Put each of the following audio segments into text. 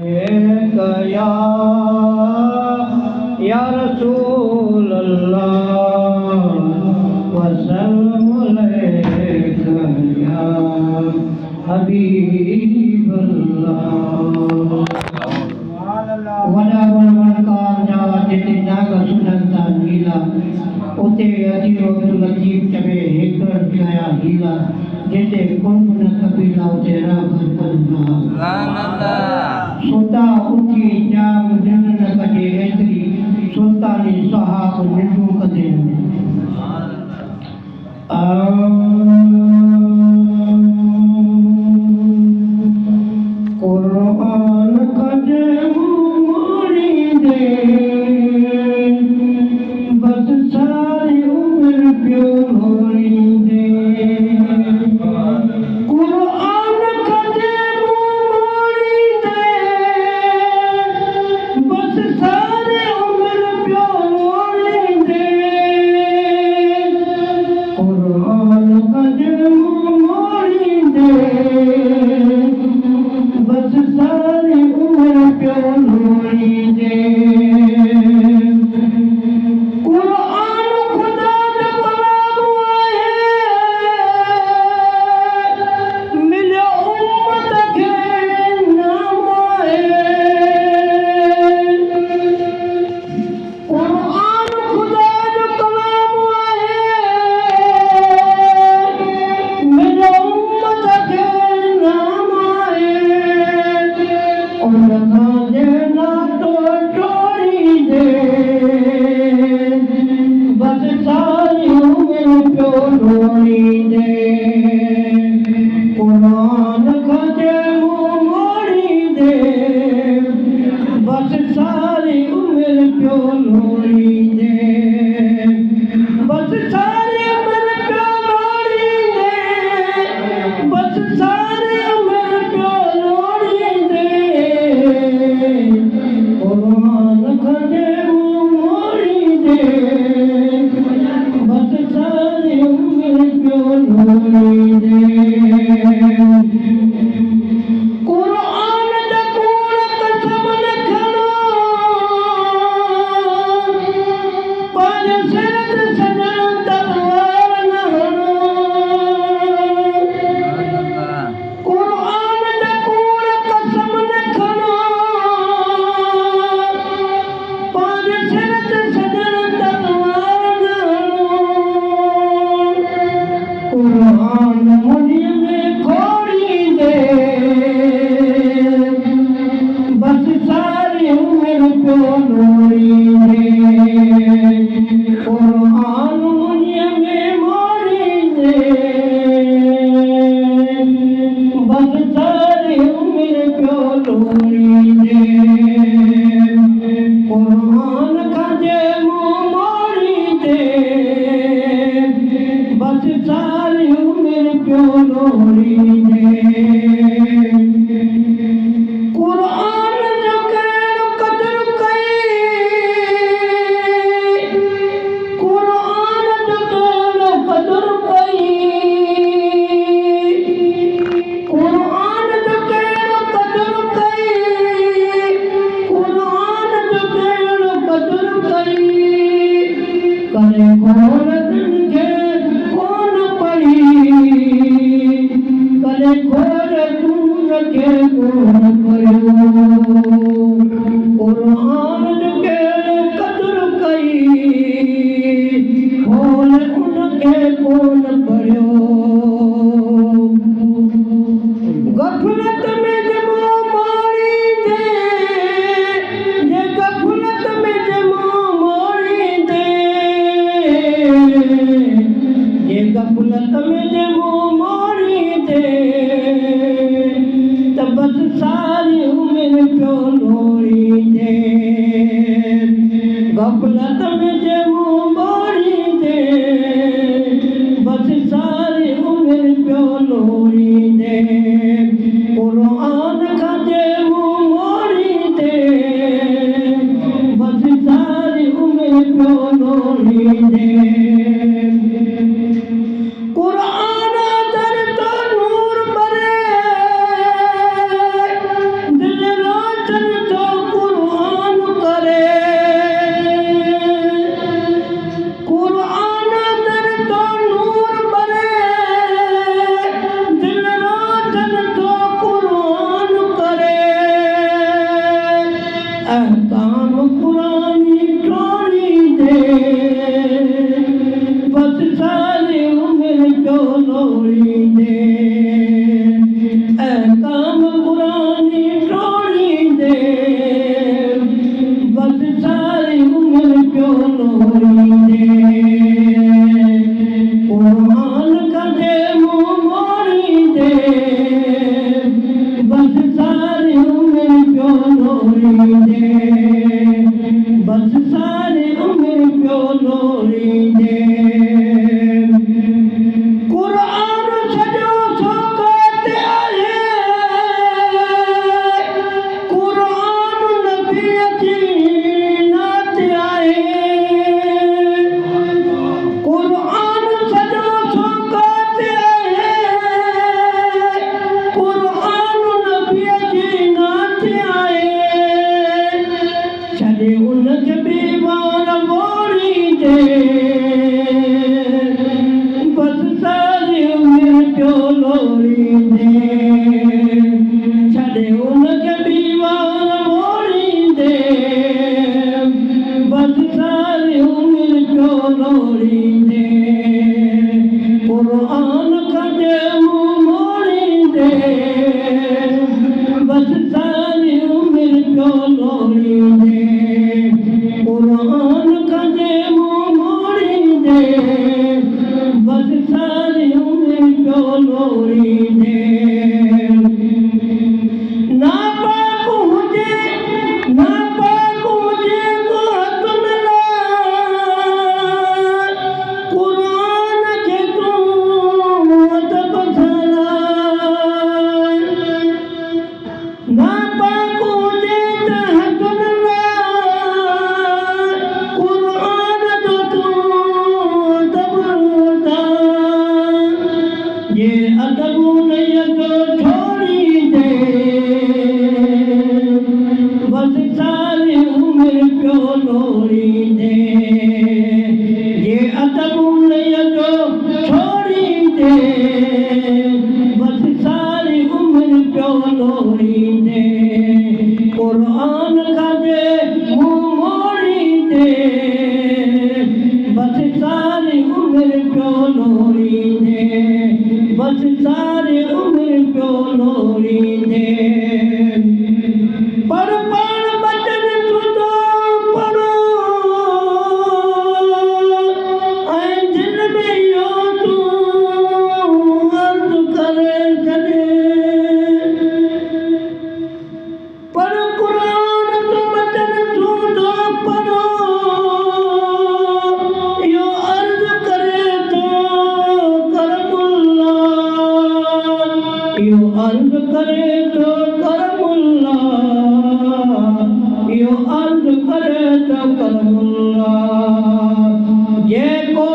या या रसूल अल्लाह वसल्लम अलैका या हबीब अल्लाह वला वलकार जावा जिते नाग सुनंदा नीला उते अजीरो लतीफ चवे हेकर गया हीला जिते कुंभ न कबीला उते राग करना सुभान अल्लाह सोता उठी जाम दिन न कजे एतरी सुल्तानी साहब निंदू कदे कुरान कजे मोरी दे बस सारी उम्र प्यो होरी दे कुरान कजे मोरी दे बस सारी उम्र प्यो होरी दे कुरान कजे मोरी दे बस सारी उम्र प्यो होरी दे कुरान कजे मोरी दे बस सारी उम्र प्यो लोरी दे बस सारी उम्र प्यो लोरी दे बस सारी उम्र प्यो लोरी दे कुरान कजे मोरी दे बस सारी उम्र प्यो लोरी दे कुरान मुझे में खोड़ी दे बस सारी उम्र प्यो लोरी दे कुरान मुझे में मोड़ी दे बस सारी उम्र प्यो लोरी दे कुरान कजे मोड़ी दे बस सारी उम्र प्यो लोरी दे कुरान जो केड़ो कदर कई कुरान जो केड़ो कदर कई कुरान जो केड़ो कदर कई कुरान जो केड़ो कदर कई करे कौन के कौन पढ़ी करे खोर दूर के कौन पढ़ो कुरान के कदर कई खोल उनके कौन पढ़ो गफलत में जमो मोरी दे ये गफलत में जमो मोरी दे ये गफलत में जमो मोरी दे तब बस सारी उम्र प्यो लोरी दे गफलत में जमो मोरी दे बस सारी उम्र प्यो लोरी दे कुरान कजे मोरी दे बस सारी उम्र प्यो लोरी दे कुरान दर तो नूर बरे दिल रोशन आए छॾे उनखे बि वार मोड़ींदे बसि सारी उमिरि पियो लोड़ींदे छॾे उनखे बि वार मोड़ींदे बसि सारी उमिरि पियो लोड़ींदे क़ुरान कजे मुंहुं मोड़ींदे बसि सारी उमिरि पियो लोड़ींदे क़ुरान कजे मुंहुं मोड़ींदे बसि सारी उमिरि पियो लोड़ींदे नापाक हुजे को हथ मिलाए क़ुरान खे तूं अदब सलाए नापाक हुजे त हथ मिलाए क़ुरान जो तूं अदब सलाए जे अदब उन्हीअ जो छोड़ींदे बसि सारी उमिरि पियो लोड़ींदे जे अदब उन्हीअ जो छोड़ींदे बसि सारी उमिरि पियो लोड़ींदे क़ुरान कजे मुंहुं मोड़ींदे बसि सारी उमिरि पियो लोड़ींदे बसि सारी उमिरि पियो लोड़ींदे पर पाण बचन तुंहिंजो पढ़ो ऐं दिल में इहो तूं अर्ज़ु करे छॾे पर क़ुरान जो बचन तुंहिंजो पढ़ो इहो अर्ज़ु करे थो करमुल्ला इहो अर्ज़ु करे थो करमुल्ला इहो अर्ज़ु करे थो करमुल्ला जेको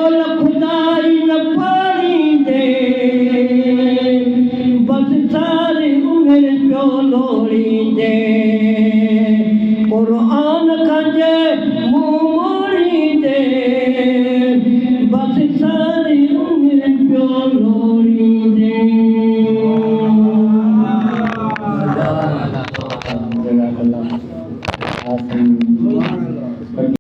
खुदाई न पाड़ींदे बसि सारी उमिरि पियो लोड़ींदे क़ुरान कजे मुंहुं मोड़ींदे बसि सारी उमिरि पियो लोड़ींदे